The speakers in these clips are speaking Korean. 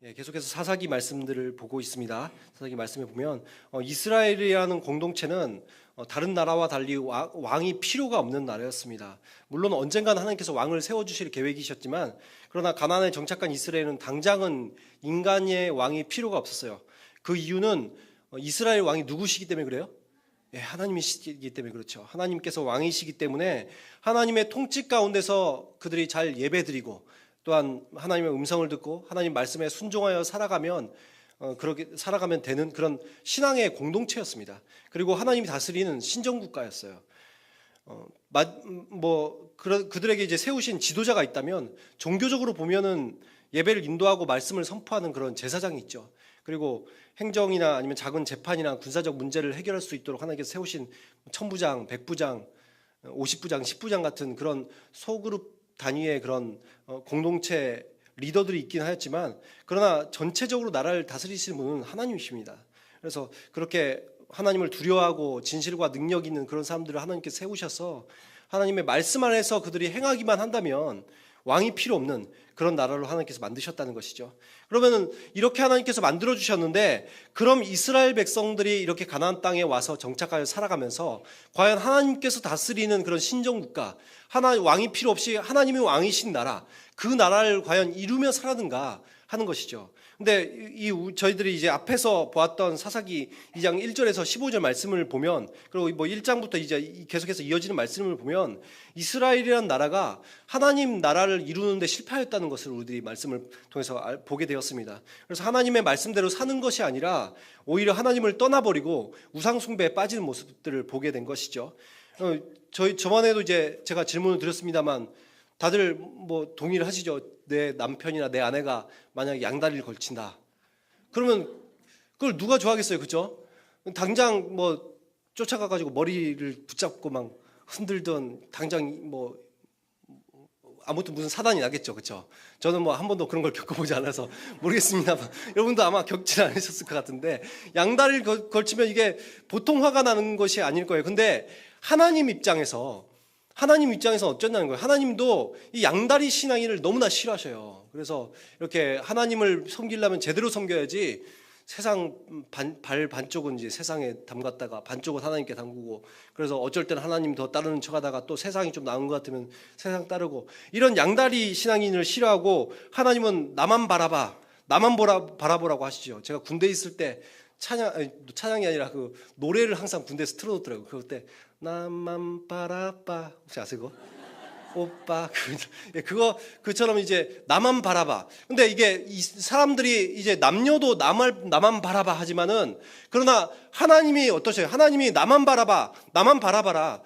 계속해서 사사기 말씀들을 보고 있습니다. 사사기 말씀에 보면 이스라엘이라는 공동체는 다른 나라와 달리 왕이 필요가 없는 나라였습니다. 물론 언젠가는 하나님께서 왕을 세워주실 계획이셨지만 그러나 가나안에 정착한 이스라엘은 당장은 인간의 왕이 필요가 없었어요. 그 이유는 이스라엘 왕이 누구시기 때문에 그래요? 하나님이시기 때문에 그렇죠. 하나님께서 왕이시기 때문에 하나님의 통치 가운데서 그들이 잘 예배드리고 또한 하나님의 음성을 듣고 하나님 말씀에 순종하여 살아가면 그렇게 살아가면 되는 그런 신앙의 공동체였습니다. 그리고 하나님이 다스리는 신정국가였어요. 그들에게 이제 세우신 지도자가 있다면 종교적으로 보면은 예배를 인도하고 말씀을 선포하는 그런 제사장이 있죠. 그리고 행정이나 아니면 작은 재판이나 군사적 문제를 해결할 수 있도록 하나님께서 세우신 천부장, 백부장, 50부장, 10부장 같은 그런 소그룹 단위의 그런 공동체 리더들이 있긴 하였지만 그러나 전체적으로 나라를 다스리시는 분은 하나님이십니다. 그래서 그렇게 하나님을 두려워하고 진실과 능력 있는 그런 사람들을 하나님께서 세우셔서 하나님의 말씀 안에서 그들이 행하기만 한다면 왕이 필요 없는 그런 나라로 하나님께서 만드셨다는 것이죠. 그러면은 이렇게 하나님께서 만들어 주셨는데 그럼 이스라엘 백성들이 이렇게 가나안 땅에 와서 정착하여 살아가면서 과연 하나님께서 다스리는 그런 신정국가, 하나님 왕이 필요 없이 하나님이 왕이신 나라, 그 나라를 과연 이루며 살았는가 하는 것이죠. 근데 저희들이 이제 앞에서 보았던 사사기 2장 1절에서 15절 말씀을 보면 그리고 뭐 1장부터 이제 계속해서 이어지는 말씀을 보면 이스라엘이라는 나라가 하나님 나라를 이루는데 실패하였다는 것을 우리들이 말씀을 통해서 보게 되었습니다. 그래서 하나님의 말씀대로 사는 것이 아니라 오히려 하나님을 떠나버리고 우상 숭배에 빠지는 모습들을 보게 된 것이죠. 저번에도 이제 제가 질문을 드렸습니다만 다들 뭐 동의를 하시죠. 내 남편이나 내 아내가 만약 양다리를 걸친다. 그러면 그걸 누가 좋아하겠어요, 그렇죠? 당장 뭐 쫓아가가지고 머리를 붙잡고 막 흔들던 당장 뭐 아무튼 무슨 사단이 나겠죠, 그렇죠? 저는 뭐 한 번도 그런 걸 겪어보지 않아서 모르겠습니다만 여러분도 아마 겪지 않으셨을 것 같은데 양다리를 걸치면 이게 보통 화가 나는 것이 아닐 거예요. 근데 하나님 입장에서 어쩐다는 거예요. 하나님도 이 양다리 신앙인을 너무나 싫어하셔요. 그래서 이렇게 하나님을 섬기려면 제대로 섬겨야지 세상 발 반쪽은 이제 세상에 담갔다가 반쪽은 하나님께 담그고 그래서 어쩔 때는 하나님 더 따르는 척하다가 또 세상이 좀 나은 것 같으면 세상 따르고 이런 양다리 신앙인을 싫어하고 하나님은 나만 바라보라고 하시죠. 제가 군대에 있을 때 찬양이 아니라 그 노래를 항상 군대에서 틀어놓더라고요. 그때 나만 바라봐 혹시 아세요? 오빠 그처럼 이제 나만 바라봐. 근데 이게 이 사람들이 이제 남녀도 나만 바라봐 하지만은 그러나 하나님이 어떠세요? 하나님이 나만 바라봐라.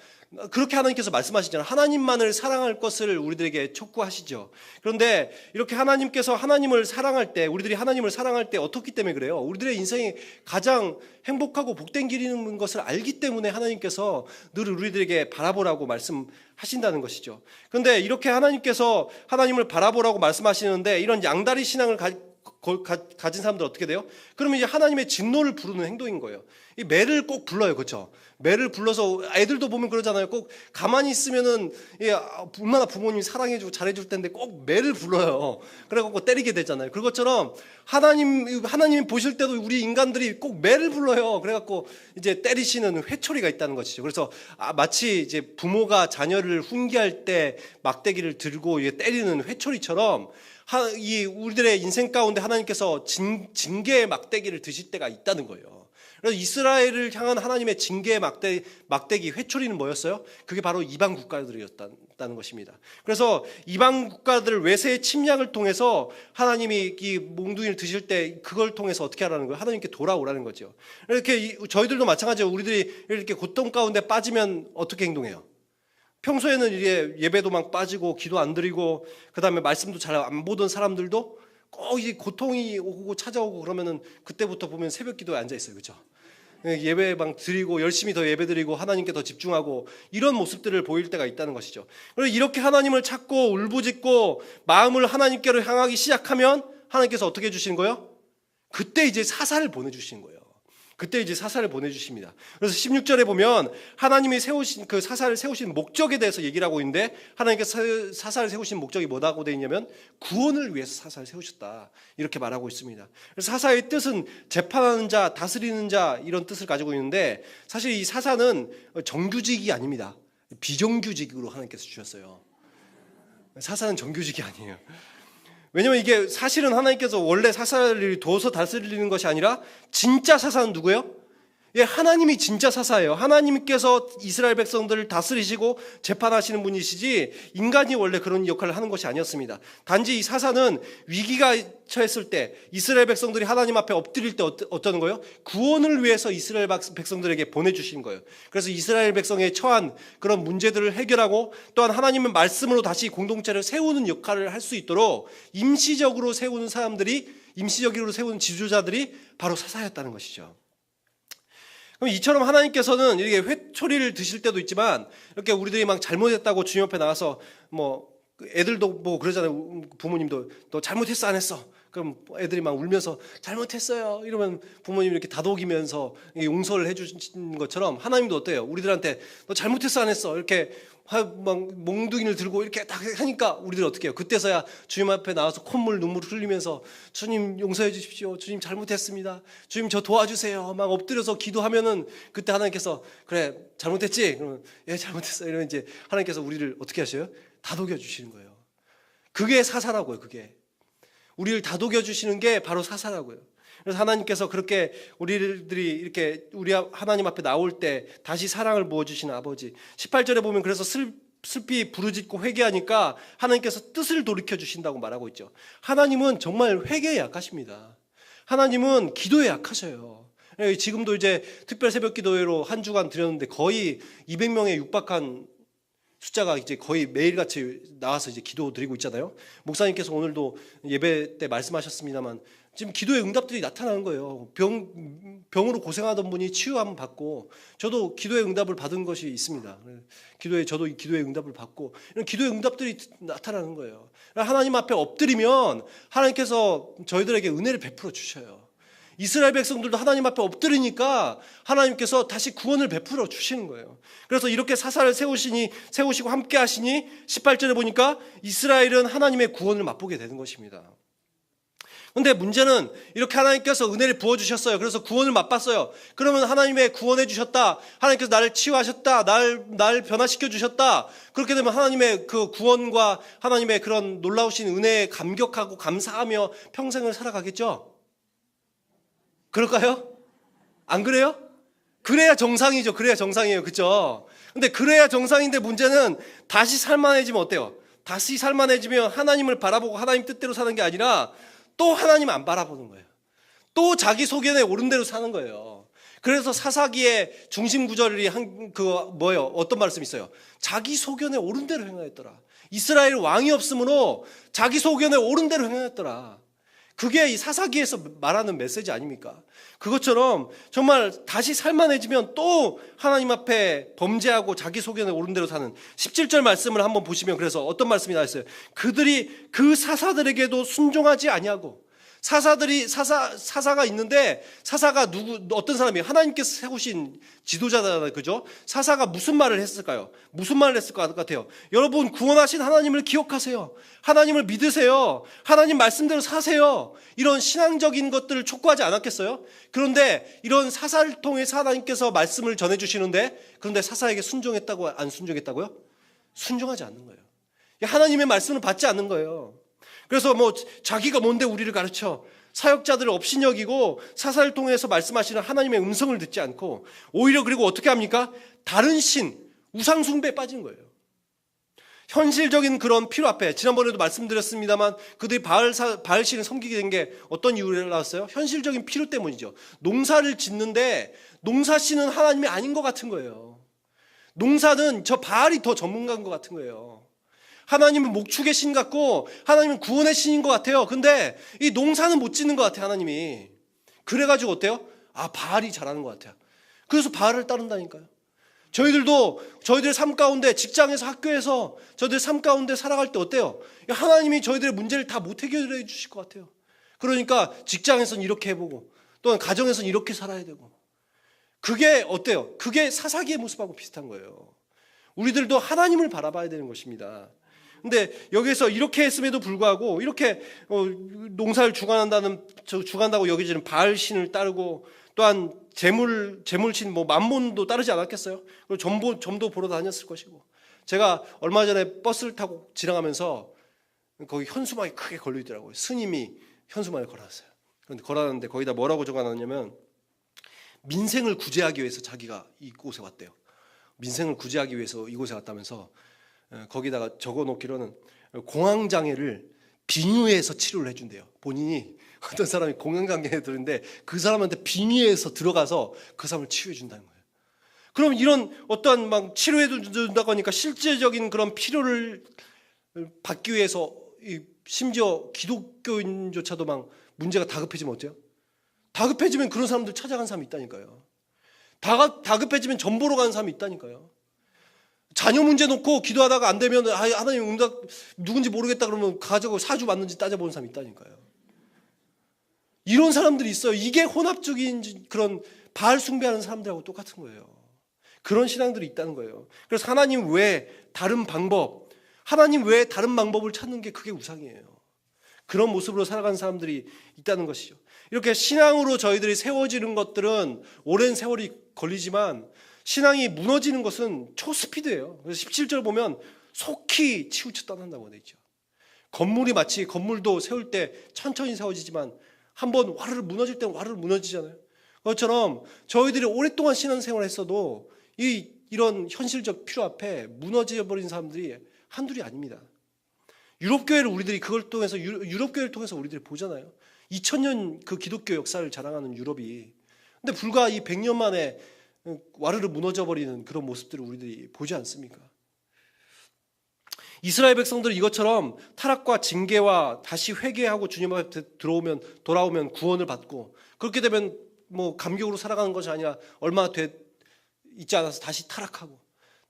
그렇게 하나님께서 말씀하시잖아요. 하나님만을 사랑할 것을 우리들에게 촉구하시죠. 그런데 이렇게 하나님께서 하나님을 사랑할 때 우리들이 하나님을 사랑할 때 어떻기 때문에 그래요? 우리들의 인생이 가장 행복하고 복된 길이는 것을 알기 때문에 하나님께서 늘 우리들에게 바라보라고 말씀하신다는 것이죠. 그런데 이렇게 하나님께서 하나님을 바라보라고 말씀하시는데 이런 양다리 신앙을 가진 사람들 어떻게 돼요? 그러면 이제 하나님의 진노를 부르는 행동인 거예요. 이 매를 꼭 불러요, 그렇죠? 매를 불러서 애들도 보면 그러잖아요. 꼭 가만히 있으면은 얼마나 부모님이 사랑해주고 잘해줄 텐데 꼭 매를 불러요. 그래갖고 때리게 되잖아요. 그것처럼 하나님이 보실 때도 우리 인간들이 꼭 매를 불러요. 그래갖고 이제 때리시는 회초리가 있다는 것이죠. 그래서 마치 이제 부모가 자녀를 훈계할 때 막대기를 들고 때리는 회초리처럼 우리들의 인생 가운데 하나님께서 징계의 막대기를 드실 때가 있다는 거예요. 그래서 이스라엘을 향한 하나님의 징계의 막대기 회초리는 뭐였어요? 그게 바로 이방 국가들이었다는 것입니다. 그래서 이방 국가들 외세의 침략을 통해서 하나님이 이 몽둥이를 드실 때 그걸 통해서 어떻게 하라는 거예요? 하나님께 돌아오라는 거죠. 이렇게 저희들도 마찬가지예요. 우리들이 이렇게 고통 가운데 빠지면 어떻게 행동해요? 평소에는 이게 예배도 막 빠지고 기도 안 드리고 그다음에 말씀도 잘 안 보던 사람들도 꼭 이 고통이 오고 찾아오고 그러면은 그때부터 보면 새벽 기도에 앉아 있어요, 그렇죠? 예배 막 드리고 열심히 더 예배 드리고 하나님께 더 집중하고 이런 모습들을 보일 때가 있다는 것이죠. 그리고 이렇게 하나님을 찾고 울부짖고 마음을 하나님께로 향하기 시작하면 하나님께서 어떻게 해주시는 거예요? 그때 이제 사사를 보내주시는 거예요. 그때 이제 사사를 보내주십니다. 그래서 16절에 보면 하나님이 세우신 그 사사를 세우신 목적에 대해서 얘기를 하고 있는데, 하나님께서 사사를 세우신 목적이 뭐라고 되어 있냐면 구원을 위해서 사사를 세우셨다, 이렇게 말하고 있습니다. 그래서 사사의 뜻은 재판하는 자, 다스리는 자, 이런 뜻을 가지고 있는데, 사실 이 사사는 정규직이 아닙니다. 비정규직으로 하나님께서 주셨어요. 사사는 정규직이 아니에요. 왜냐면 이게 사실은 하나님께서 원래 사사를 둬서 다스리는 것이 아니라, 진짜 사사는 누구예요? 예, 하나님이 진짜 사사예요. 하나님께서 이스라엘 백성들을 다스리시고 재판하시는 분이시지, 인간이 원래 그런 역할을 하는 것이 아니었습니다. 단지 이 사사는 위기가 처했을 때, 이스라엘 백성들이 하나님 앞에 엎드릴 때 어떠는 거예요? 구원을 위해서 이스라엘 백성들에게 보내주신 거예요. 그래서 이스라엘 백성에 처한 그런 문제들을 해결하고, 또한 하나님의 말씀으로 다시 공동체를 세우는 역할을 할 수 있도록 임시적으로 세우는 사람들이, 임시적으로 세우는 지도자들이 바로 사사였다는 것이죠. 그럼 이처럼 하나님께서는 이렇게 회초리를 드실 때도 있지만, 이렇게 우리들이 막 잘못했다고 주님 앞에 나와서 뭐 애들도 보고 그러잖아요. 부모님도 너 잘못했어 안 했어? 그럼 애들이 막 울면서 잘못했어요 이러면 부모님이 이렇게 다독이면서 용서를 해주신 것처럼, 하나님도 어때요? 우리들한테 너 잘못했어 안 했어? 이렇게 막 몽둥이를 들고 이렇게 딱 하니까 우리들 어떻게 해요? 그때서야 주님 앞에 나와서 콧물 눈물을 흘리면서 주님 용서해 주십시오, 주님 잘못했습니다, 주님 저 도와주세요, 막 엎드려서 기도하면은, 그때 하나님께서 그래 잘못했지? 그러면 예 잘못했어, 이러면 이제 하나님께서 우리를 어떻게 하셔요? 다독여 주시는 거예요. 그게 사사라고요. 그게 우리를 다독여 주시는 게 바로 사사라고요. 그래서 하나님께서 그렇게 우리들이 이렇게 우리 하나님 앞에 나올 때 다시 사랑을 부어주시는 아버지. 18절에 보면 그래서 슬피 부르짖고 회개하니까 하나님께서 뜻을 돌이켜 주신다고 말하고 있죠. 하나님은 정말 회개에 약하십니다. 하나님은 기도에 약하셔요. 지금도 이제 특별 새벽 기도회로 한 주간 드렸는데 거의 200명에 육박한 숫자가 이제 거의 매일같이 나와서 이제 기도 드리고 있잖아요. 목사님께서 오늘도 예배 때 말씀하셨습니다만, 지금 기도의 응답들이 나타나는 거예요. 병으로 고생하던 분이 치유함 받고, 저도 기도의 응답을 받은 것이 있습니다. 저도 기도의 응답을 받고, 이런 기도의 응답들이 나타나는 거예요. 하나님 앞에 엎드리면 하나님께서 저희들에게 은혜를 베풀어 주셔요. 이스라엘 백성들도 하나님 앞에 엎드리니까 하나님께서 다시 구원을 베풀어 주시는 거예요. 그래서 이렇게 사사를 세우시고 함께 하시니 18절에 보니까 이스라엘은 하나님의 구원을 맛보게 되는 것입니다. 그런데 문제는 이렇게 하나님께서 은혜를 부어주셨어요. 그래서 구원을 맛봤어요. 그러면 하나님의 구원해 주셨다, 하나님께서 나를 치유하셨다, 날 변화시켜 주셨다, 그렇게 되면 하나님의 그 구원과 하나님의 그런 놀라우신 은혜에 감격하고 감사하며 평생을 살아가겠죠? 그럴까요? 안 그래요? 그래야 정상이죠. 그래야 정상이에요. 그렇죠? 근데 그래야 정상인데, 문제는 다시 살만해지면 어때요? 다시 살만해지면 하나님을 바라보고 하나님 뜻대로 사는 게 아니라 또 하나님 안 바라보는 거예요. 또 자기 소견에 옳은 대로 사는 거예요. 그래서 사사기의 중심 구절이 뭐예요? 어떤 말씀이 있어요? 자기 소견에 옳은 대로 행하였더라. 이스라엘 왕이 없으므로 자기 소견에 옳은 대로 행하였더라. 그게 이 사사기에서 말하는 메시지 아닙니까? 그것처럼 정말 다시 살만해지면 또 하나님 앞에 범죄하고 자기 소견에 옳은 대로 사는 17절 말씀을 한번 보시면, 그래서 어떤 말씀이 나왔어요? 그들이 그 사사들에게도 순종하지 아니하고, 사사가 있는데, 사사가 어떤 사람이에요? 하나님께서 세우신 지도자잖아요. 그죠? 사사가 무슨 말을 했을까요? 무슨 말을 했을 것 같아요? 여러분, 구원하신 하나님을 기억하세요. 하나님을 믿으세요. 하나님 말씀대로 사세요. 이런 신앙적인 것들을 촉구하지 않았겠어요? 그런데 이런 사사를 통해서 하나님께서 말씀을 전해주시는데, 그런데 사사에게 순종했다고, 안 순종했다고요? 순종하지 않는 거예요. 하나님의 말씀을 받지 않는 거예요. 그래서 뭐 자기가 뭔데 우리를 가르쳐, 사역자들을 업신여기고 사사를 통해서 말씀하시는 하나님의 음성을 듣지 않고, 오히려 그리고 어떻게 합니까? 다른 신, 우상 숭배에 빠진 거예요. 현실적인 그런 필요 앞에, 지난번에도 말씀드렸습니다만, 그들이 바알 신을 섬기게 된 게 어떤 이유로 나왔어요? 현실적인 필요 때문이죠. 농사를 짓는데 농사씨는 하나님이 아닌 것 같은 거예요. 농사는 저 바알이 더 전문가인 것 같은 거예요. 하나님은 목축의 신 같고 하나님은 구원의 신인 것 같아요. 근데 이 농사는 못 짓는 것 같아요, 하나님이. 그래가지고 어때요? 아, 바알이 잘하는 것 같아요. 그래서 바알을 따른다니까요. 저희들의 삶 가운데, 직장에서, 학교에서 저희들 삶 가운데 살아갈 때 어때요? 하나님이 저희들의 문제를 다 못 해결해 주실 것 같아요. 그러니까 직장에서는 이렇게 해보고, 또는 가정에서는 이렇게 살아야 되고, 그게 어때요? 그게 사사기의 모습하고 비슷한 거예요. 우리들도 하나님을 바라봐야 되는 것입니다. 근데 여기서 이렇게 했음에도 불구하고 이렇게 농사를 주관한다고 여기지는 바알 신을 따르고 또한 재물신 맘몬도 따르지 않았겠어요? 그리고 점도 보러 다녔을 것이고. 제가 얼마 전에 버스를 타고 지나가면서 거기 현수막이 크게 걸려 있더라고요. 스님이 현수막을 걸어놨어요. 그런데 걸어놨는데 거기다 뭐라고 적어놨냐면 민생을 구제하기 위해서 자기가 이곳에 왔대요. 민생을 구제하기 위해서 이곳에 왔다면서 거기다가 적어놓기로는 공황장애를 빙의해서 치료를 해준대요. 본인이 어떤 사람이 공황장애에 들었는데 그 사람한테 빙의해서 들어가서 그 사람을 치유해준다는 거예요. 그럼 이런 어떠한 막 치료해준다고 하니까 실제적인 그런 필요를 받기 위해서 심지어 기독교인조차도 막 문제가 다급해지면 어때요? 다급해지면 그런 사람들 찾아간 사람이 있다니까요. 다급해지면 점 보러 가는 사람이 있다니까요. 자녀 문제 놓고 기도하다가 안 되면 하나님 응답 누군지 모르겠다 그러면 가지고 사주 맞는지 따져보는 사람이 있다니까요. 이런 사람들이 있어요. 이게 혼합적인 그런 바알 숭배하는 사람들하고 똑같은 거예요. 그런 신앙들이 있다는 거예요. 그래서 하나님 외에 다른 방법을 찾는 게 그게 우상이에요. 그런 모습으로 살아가는 사람들이 있다는 것이죠. 이렇게 신앙으로 저희들이 세워지는 것들은 오랜 세월이 걸리지만 신앙이 무너지는 것은 초스피드예요. 그래서 17절 보면 속히 치우쳐 떠난다고 되어 있죠. 건물도 세울 때 천천히 세워지지만 한번 와르르 무너질 때는 와르르 무너지잖아요. 그것처럼 저희들이 오랫동안 신앙생활을 했어도 이런 현실적 필요 앞에 무너져버린 사람들이 한둘이 아닙니다. 유럽교회를 우리들이 유럽교회를 통해서 우리들이 보잖아요. 2000년 그 기독교 역사를 자랑하는 유럽이. 근데 불과 이 100년 만에 와르르 무너져버리는 그런 모습들을 우리들이 보지 않습니까? 이스라엘 백성들은 이것처럼 타락과 징계와 다시 회개하고 주님 앞에 돌아오면 구원을 받고 그렇게 되면 감격으로 살아가는 것이 아니라 얼마 있지 않아서 다시 타락하고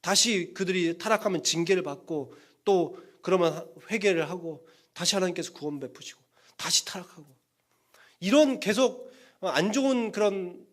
다시 그들이 타락하면 징계를 받고 또 그러면 회개를 하고 다시 하나님께서 구원 베푸시고 다시 타락하고 이런 계속 안 좋은 그런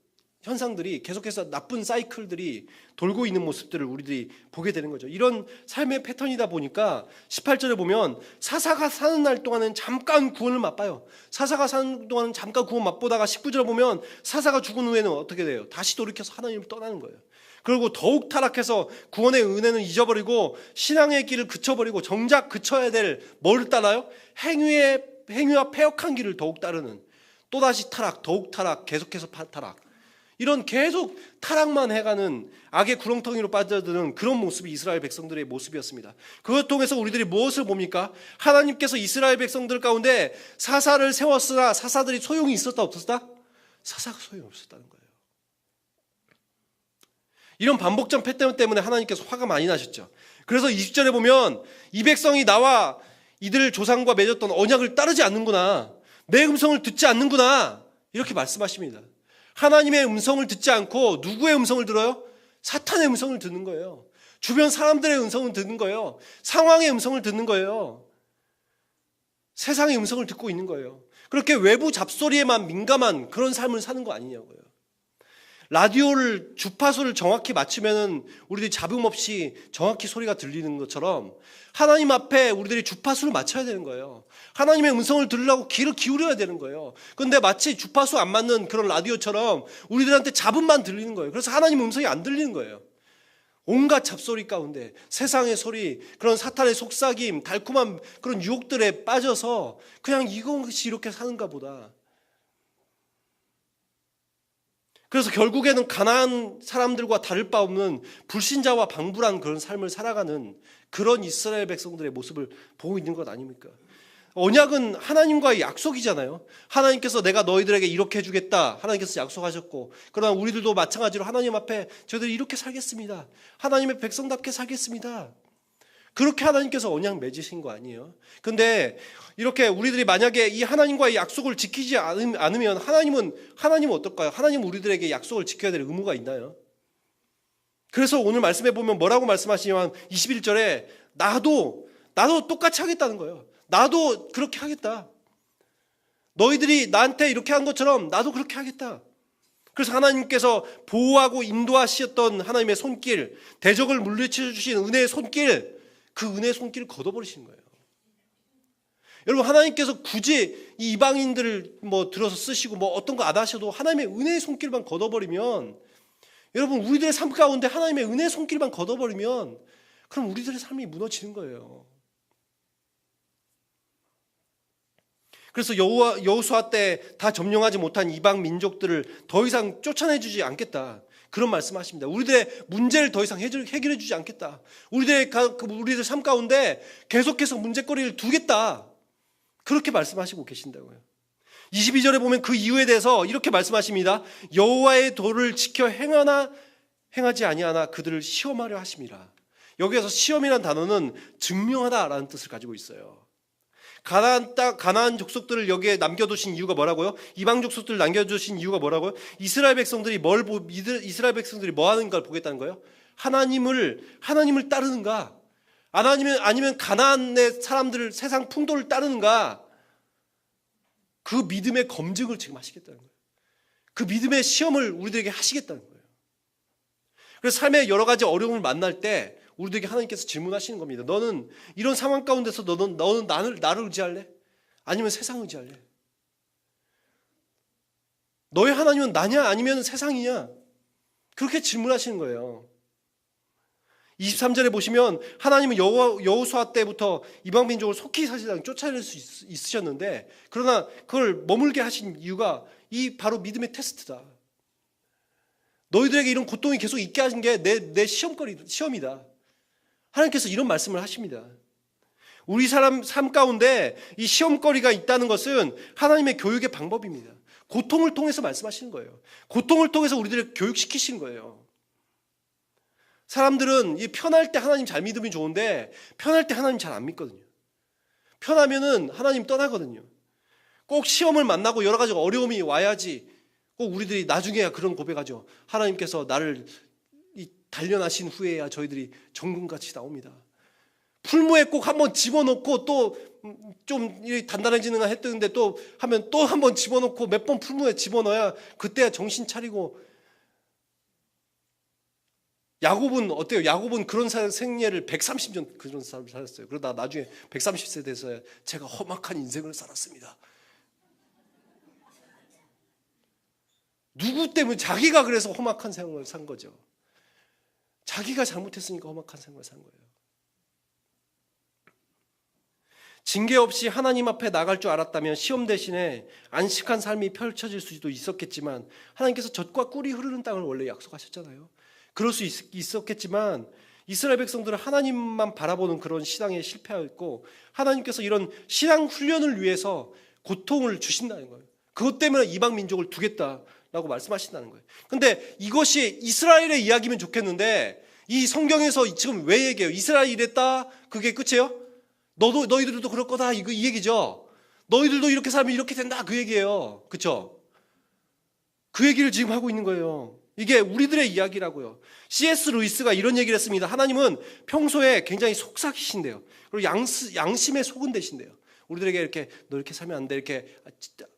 현상들이 계속해서 나쁜 사이클들이 돌고 있는 모습들을 우리들이 보게 되는 거죠. 이런 삶의 패턴이다 보니까 18절에 보면 사사가 사는 날 동안은 잠깐 구원을 맛봐요. 사사가 사는 동안은 잠깐 구원 맛보다가 19절에 보면 사사가 죽은 후에는 어떻게 돼요? 다시 돌이켜서 하나님을 떠나는 거예요. 그리고 더욱 타락해서 구원의 은혜는 잊어버리고 신앙의 길을 그쳐버리고 정작 그쳐야 될 뭐를 따라요? 행위와 패역한 길을 더욱 따르는 또다시 타락, 더욱 타락, 계속해서 타락. 이런 계속 타락만 해가는 악의 구렁텅이로 빠져드는 그런 모습이 이스라엘 백성들의 모습이었습니다. 그것 통해서 우리들이 무엇을 봅니까? 하나님께서 이스라엘 백성들 가운데 사사를 세웠으나 사사들이 소용이 있었다 없었다? 사사가 소용이 없었다는 거예요. 이런 반복적 패턴 때문에 하나님께서 화가 많이 나셨죠. 그래서 20절에 보면 이 백성이 나와 이들 조상과 맺었던 언약을 따르지 않는구나, 내 음성을 듣지 않는구나, 이렇게 말씀하십니다. 하나님의 음성을 듣지 않고 누구의 음성을 들어요? 사탄의 음성을 듣는 거예요. 주변 사람들의 음성을 듣는 거예요. 상황의 음성을 듣는 거예요. 세상의 음성을 듣고 있는 거예요. 그렇게 외부 잡소리에만 민감한 그런 삶을 사는 거 아니냐고요. 라디오를 주파수를 정확히 맞추면은 우리들이 잡음 없이 정확히 소리가 들리는 것처럼 하나님 앞에 우리들이 주파수를 맞춰야 되는 거예요. 하나님의 음성을 들으려고 귀를 기울여야 되는 거예요. 그런데 마치 주파수 안 맞는 그런 라디오처럼 우리들한테 잡음만 들리는 거예요. 그래서 하나님 음성이 안 들리는 거예요. 온갖 잡소리 가운데 세상의 소리, 그런 사탄의 속삭임, 달콤한 그런 유혹들에 빠져서 그냥 이것이 이렇게 사는가 보다. 그래서 결국에는 가나안 사람들과 다를 바 없는 불신자와 방불한 그런 삶을 살아가는 그런 이스라엘 백성들의 모습을 보고 있는 것 아닙니까? 언약은 하나님과의 약속이잖아요. 하나님께서 내가 너희들에게 이렇게 해주겠다, 하나님께서 약속하셨고, 그러나 우리들도 마찬가지로 하나님 앞에 저희들이 이렇게 살겠습니다, 하나님의 백성답게 살겠습니다, 그렇게 하나님께서 언약 맺으신 거 아니에요? 근데 이렇게 우리들이 만약에 이 하나님과의 약속을 지키지 않으면 하나님은 어떨까요? 하나님은 우리들에게 약속을 지켜야 될 의무가 있나요? 그래서 오늘 말씀해 보면 뭐라고 말씀하시냐면 21절에 나도 똑같이 하겠다는 거예요. 나도 그렇게 하겠다. 너희들이 나한테 이렇게 한 것처럼 나도 그렇게 하겠다. 그래서 하나님께서 보호하고 인도하셨던 하나님의 손길, 대적을 물리쳐 주신 은혜의 손길, 그 은혜의 손길을 걷어버리시는 거예요. 여러분, 하나님께서 굳이 이 이방인들을 들어서 쓰시고 어떤 거 안 하셔도 하나님의 은혜의 손길만 걷어버리면, 여러분, 우리들의 삶 가운데 하나님의 은혜의 손길만 걷어버리면 그럼 우리들의 삶이 무너지는 거예요. 그래서 여호수아 때 다 점령하지 못한 이방 민족들을 더 이상 쫓아내주지 않겠다, 그런 말씀하십니다. 우리들의 문제를 더 이상 해결해주지 않겠다. 우리들 삶 가운데 계속해서 문제거리를 두겠다, 그렇게 말씀하시고 계신다고요. 22절에 보면 그 이유에 대해서 이렇게 말씀하십니다. 여호와의 도를 지켜 행하나 행하지 아니하나 그들을 시험하려 하심이라. 여기에서 시험이라는 단어는 증명하다라는 뜻을 가지고 있어요. 가나안 족속들을 여기에 남겨두신 이유가 뭐라고요? 이방 족속들을 남겨두신 이유가 뭐라고요? 이스라엘 백성들이 뭐 하는 걸 보겠다는 거예요? 하나님을 따르는가? 아니면 가나안의 사람들을, 세상 풍토를 따르는가? 그 믿음의 검증을 지금 하시겠다는 거예요. 그 믿음의 시험을 우리들에게 하시겠다는 거예요. 그래서 삶의 여러 가지 어려움을 만날 때 우리들에게 하나님께서 질문하시는 겁니다. 너는 이런 상황 가운데서 너는 나를 의지할래? 아니면 세상을 의지할래? 너의 하나님은 나냐 아니면 세상이냐? 그렇게 질문하시는 거예요. 23절에 보시면 하나님은 여호수아 때부터 이방 민족을 속히 사실상 쫓아낼 수 있으셨는데, 그러나 그걸 머물게 하신 이유가 이 바로 믿음의 테스트다. 너희들에게 이런 고통이 계속 있게 하신 게 내 시험이다. 하나님께서 이런 말씀을 하십니다. 우리 삶 가운데 이 시험거리가 있다는 것은 하나님의 교육의 방법입니다. 고통을 통해서 말씀하시는 거예요. 고통을 통해서 우리들을 교육시키시는 거예요. 사람들은 편할 때 하나님 잘 믿으면 좋은데 편할 때 하나님 잘 안 믿거든요. 편하면은 하나님 떠나거든요. 꼭 시험을 만나고 여러 가지 어려움이 와야지 꼭 우리들이 나중에야 그런 고백하죠. 하나님께서 나를 단련하신 후에야 저희들이 정금같이 나옵니다. 풀무에 꼭 한번 집어넣고 또 좀 단단해지는가 했는데 또 하면 또 한번 집어넣고 몇 번 풀무에 집어넣어야 그때야 정신 차리고. 야곱은 어때요? 야곱은 그런 생애를 130년 그런 삶을 살았어요. 그러다 나중에 130세 돼서 제가 험악한 인생을 살았습니다. 누구 때문에? 자기가 그래서 험악한 생활을 산 거죠. 자기가 잘못했으니까 험악한 생활을 산 거예요. 징계 없이 하나님 앞에 나갈 줄 알았다면 시험 대신에 안식한 삶이 펼쳐질 수도 있었겠지만, 하나님께서 젖과 꿀이 흐르는 땅을 원래 약속하셨잖아요. 그럴 수 있었겠지만 이스라엘 백성들은 하나님만 바라보는 그런 신앙에 실패했고, 하나님께서 이런 신앙 훈련을 위해서 고통을 주신다는 거예요. 그것 때문에 이방 민족을 두겠다라고 말씀하신다는 거예요. 근데 이것이 이스라엘의 이야기면 좋겠는데 이 성경에서 지금 왜 얘기해요? 이스라엘이 이랬다, 그게 끝이에요? 너희들도 그럴 거다, 이 얘기죠. 너희들도 이렇게 살면 이렇게 된다, 그 얘기예요. 그렇죠? 그 얘기를 지금 하고 있는 거예요. 이게 우리들의 이야기라고요. C.S. 루이스가 이런 얘기를 했습니다. 하나님은 평소에 굉장히 속삭이신대요. 그리고 양심에 속은 되신대요. 우리들에게 이렇게 너 이렇게 살면 안 돼, 이렇게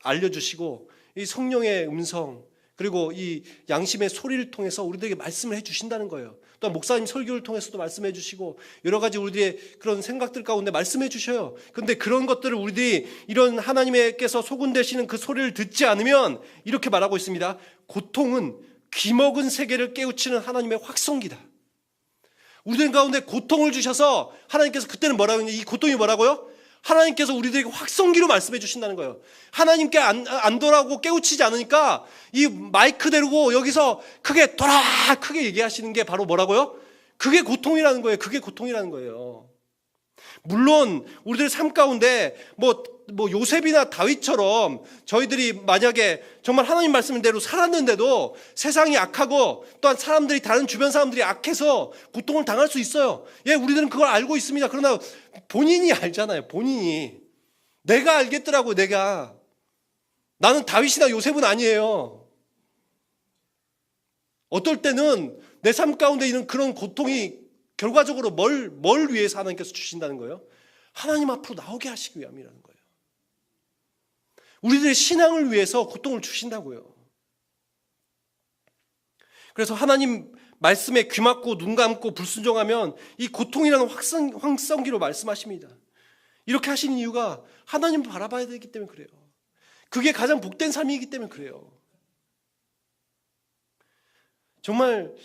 알려주시고, 이 성령의 음성 그리고 이 양심의 소리를 통해서 우리들에게 말씀을 해주신다는 거예요. 또한 목사님 설교를 통해서도 말씀해 주시고 여러 가지 우리들의 그런 생각들 가운데 말씀해 주셔요. 그런데 그런 것들을 우리들이 이런 하나님께서 소근되시는 그 소리를 듣지 않으면 이렇게 말하고 있습니다. 고통은 귀먹은 세계를 깨우치는 하나님의 확성기다. 우리들 가운데 고통을 주셔서 하나님께서 그때는 뭐라고 했냐, 이 고통이 뭐라고요? 하나님께서 우리들에게 확성기로 말씀해 주신다는 거예요. 하나님께 안 돌아오고 깨우치지 않으니까 이 마이크 대고 여기서 크게 돌아 크게 얘기하시는 게 바로 뭐라고요? 그게 고통이라는 거예요. 그게 고통이라는 거예요. 물론 우리들 삶 가운데 뭐 요셉이나 다윗처럼 저희들이 만약에 정말 하나님 말씀대로 살았는데도 세상이 악하고 또한 사람들이 다른 주변 사람들이 악해서 고통을 당할 수 있어요. 예, 우리들은 그걸 알고 있습니다. 그러나 본인이 알잖아요. 본인이 내가 알겠더라고요. 나는 다윗이나 요셉은 아니에요. 어떨 때는 내 삶 가운데 있는 그런 고통이 결과적으로 뭘 위해서 하나님께서 주신다는 거예요? 하나님 앞으로 나오게 하시기 위함이라는 거예요. 우리들의 신앙을 위해서 고통을 주신다고요. 그래서 하나님 말씀에 귀 막고 눈 감고 불순종하면 이 고통이라는 황성기로 말씀하십니다. 이렇게 하시는 이유가 하나님을 바라봐야 되기 때문에 그래요. 그게 가장 복된 삶이기 때문에 그래요. 정말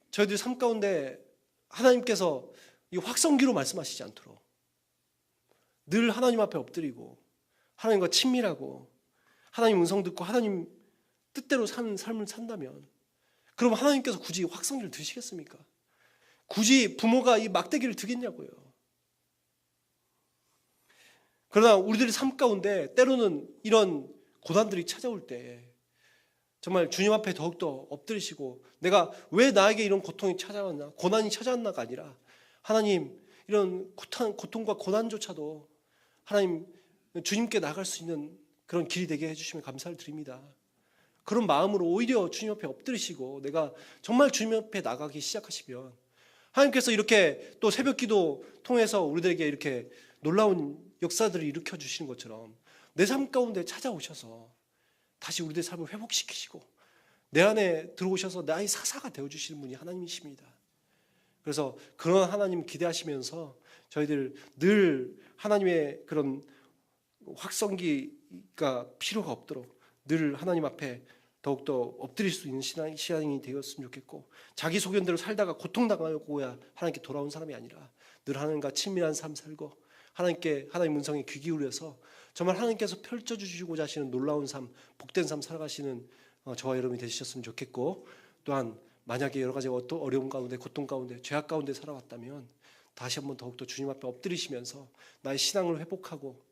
저희들 삶 가운데 하나님께서 이 확성기로 말씀하시지 않도록 늘 하나님 앞에 엎드리고 하나님과 친밀하고 하나님 음성 듣고 하나님 뜻대로 사는 삶을 산다면, 그럼 하나님께서 굳이 확성기를 드시겠습니까? 굳이 부모가 이 막대기를 드겠냐고요. 그러나 우리들의 삶 가운데 때로는 이런 고난들이 찾아올 때 정말 주님 앞에 더욱더 엎드리시고, 내가 왜 나에게 이런 고통이 찾아왔나, 고난이 찾아왔나가 아니라 하나님, 이런 고통과 고난조차도 하나님 주님께 나갈 수 있는 그런 길이 되게 해주시면 감사를 드립니다. 그런 마음으로 오히려 주님 앞에 엎드리시고 내가 정말 주님 앞에 나가기 시작하시면 하나님께서 이렇게 또 새벽기도 통해서 우리들에게 이렇게 놀라운 역사들을 일으켜 주시는 것처럼 내 삶 가운데 찾아오셔서 다시 우리들의 삶을 회복시키시고 내 안에 들어오셔서 나의 사사가 되어주시는 분이 하나님이십니다. 그래서 그런 하나님 기대하시면서 저희들 늘 하나님의 그런 확성기가 필요가 없도록 늘 하나님 앞에 더욱더 엎드릴 수 있는 신앙이 되었으면 좋겠고, 자기 소견대로 살다가 고통당하고야 하나님께 돌아온 사람이 아니라 늘 하나님과 친밀한 삶 살고 하나님 음성에 귀 기울여서 정말 하나님께서 펼쳐주시고자 하시는 놀라운 삶, 복된 삶 살아가시는 저와 여러분이 되셨으면 좋겠고, 또한 만약에 여러 가지 어려움 가운데, 고통 가운데, 죄악 가운데 살아왔다면 다시 한번 더욱더 주님 앞에 엎드리시면서 나의 신앙을 회복하고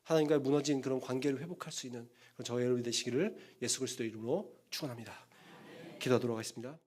하나님과의 무너진 그런 관계를 회복할 수 있는 저와 여러분이 되시기를 예수 그리스도의 이름으로 축원합니다. 기도하도록 하겠습니다.